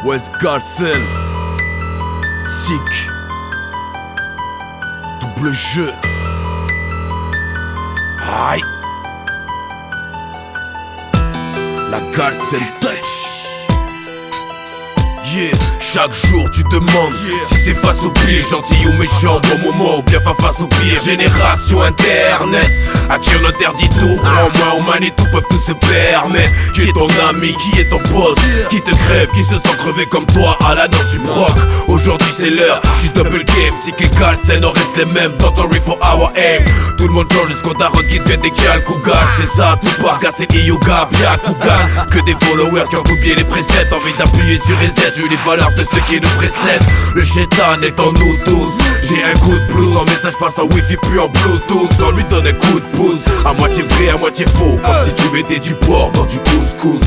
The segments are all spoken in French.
Wes Carlsen, Sick, double jeu. Aïe. La Carlsen Touch. Yeah. Chaque jour tu te demandes si c'est face au pire, gentil ou méchant, bon moment ou bien face au pire. Génération internet, à qui on interdit tout, crois-moi on manie tout, peuvent tout se permettre. Qui est ton ami, qui est ton boss, qui te crève, qui se sent crever comme toi à l'annonce du proc. Aujourd'hui c'est l'heure du double game, si que Carlsen on reste les mêmes dans ton Reef for our aim. Tout le monde change jusqu'au daron qui devient des gal cougar. C'est ça, tout part, c'est Yoga, bien cougar. Que des followers qui ont oublié les presets, envie d'appuyer sur reset, j'ai eu les valeurs de ceux qui nous précèdent. Le chétan est en nous tous. J'ai un coup de blues, en message passe en wifi puis en bluetooth. On lui donne un coup de pouce, à moitié vrai, à moitié faux, comme si tu mettais du porc dans du couscous.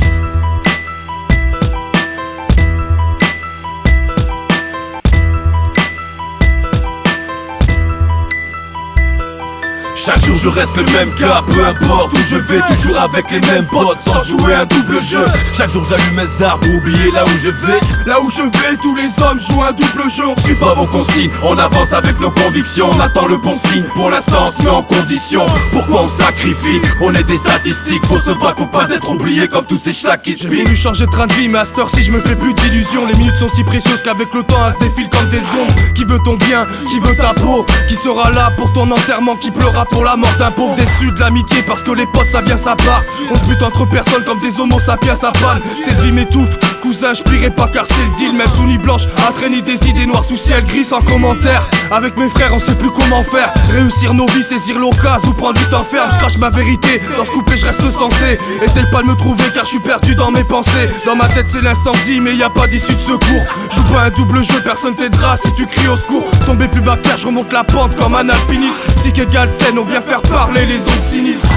Chaque jour je reste le même gars, peu importe où je vais, toujours avec les mêmes potes, sans jouer un double jeu. Chaque jour j'allume mes stars pour oublier là où je vais. Là où je vais, tous les hommes jouent un double jeu. Suis pas vos consignes, on avance avec nos convictions. On attend le bon signe, pour l'instant on se met en condition. Pourquoi on sacrifie, on est des statistiques. Faut se battre pour pas être oublié comme tous ces schlacs qui se J'ai voulu changer de train de vie, mais à cette heure-ci je me fais plus d'illusions. Les minutes sont si précieuses qu'avec le temps elles se défilent comme des secondes. Qui veut ton bien, qui veut ta peau, qui sera là pour ton enterrement, qui pleura pour la mort d'un pauvre déçu de l'amitié, parce que les potes ça vient ça part. On se bute entre personnes comme des homo sapiens ça panne. Cette vie m'étouffe, cousin je plierai pas car c'est le deal. Même sous nuit blanche, à traîner des idées noires sous ciel gris sans commentaire. Avec mes frères on sait plus comment faire. Réussir nos vies, saisir l'occasion ou prendre du temps ferme. Je crache ma vérité, dans ce couplet je reste censé. Essaye pas de me trouver car je suis perdu dans mes pensées. Dans ma tête c'est l'incendie mais y a pas d'issue de secours. Joue pas un double jeu, personne t'aidera si tu cries au secours. Tomber plus bas que terre, je remonte la pente comme un alpiniste. Si que Carlsen, on vient faire parler les ondes sinistres.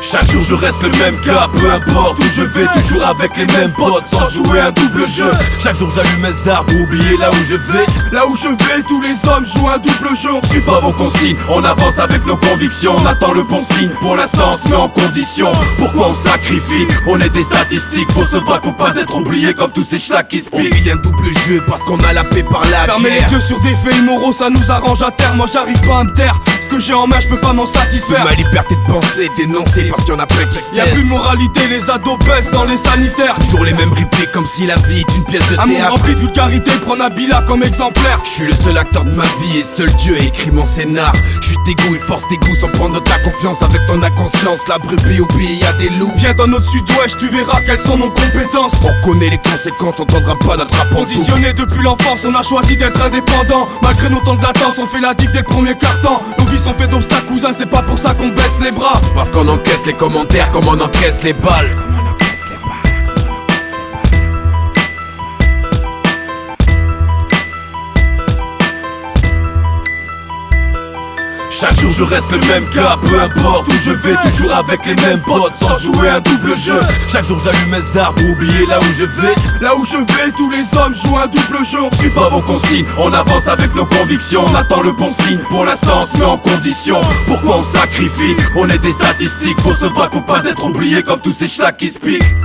Chaque jour je reste le même gars, peu importe où je vais, toujours avec les mêmes potes, sans jouer un double jeu. Chaque jour j'allume mes stars pour oublier là où je vais. Là où je vais, tous les hommes jouent un double jeu. Suis pas vos consignes, on avance avec nos convictions. On attend le bon signe, pour l'instant on se met en condition. Pourquoi on sacrifie, on est des statistiques. Faut se battre pour pas être oublié comme tous ces schlacs qui se piquent. On vit un double jeu parce qu'on a la paix par la Fermer guerre. les yeux sur des faits immoraux, ça nous arrange à terme. Moi j'arrive pas à me taire, ce que j'ai en main je peux pas m'en satisfaire. Ma liberté de penser, dénoncer parce qu'il y en a plein qui se Y'a plus de moralité, les ados baissent dans les sanitaires. Toujours les mêmes replays comme si la vie est une pièce de Un monde théâtre. rempli de vulgarité, prends Nabila comme exemplaire. Je suis le seul acteur de ma vie et seul Dieu a écrit mon scénar. Je suis tes goûts, il force tes goûts sans prendre ta confiance. Avec ton inconscience, la brebis obéit à des loups. Viens dans notre sud-ouest, tu verras quelles sont nos compétences. On connaît les conséquences, on tendra pas notre apprenti. Conditionné depuis l'enfance, on a choisi d'être indépendant. Malgré nos temps de latence, on fait la diff dès le premier quart-temps. Nos vies sont faites d'obstacles, cousin, c'est pas pour ça qu'on baisse les bras. Parce qu'on encaisse les commentaires comme on encaisse les balles. Chaque jour je reste le même gars, peu importe où je vais, toujours avec les mêmes potes, sans jouer un double jeu. Chaque jour j'allume mes stars pour oublier là où je vais. Là où je vais, tous les hommes jouent un double jeu. Suis pas vos consignes, on avance avec nos convictions. On attend le bon signe, pour l'instant on se met en condition. Pourquoi on sacrifie, on est des statistiques. Faut se battre pour pas être oublié comme tous ces schlacs qui se piquent.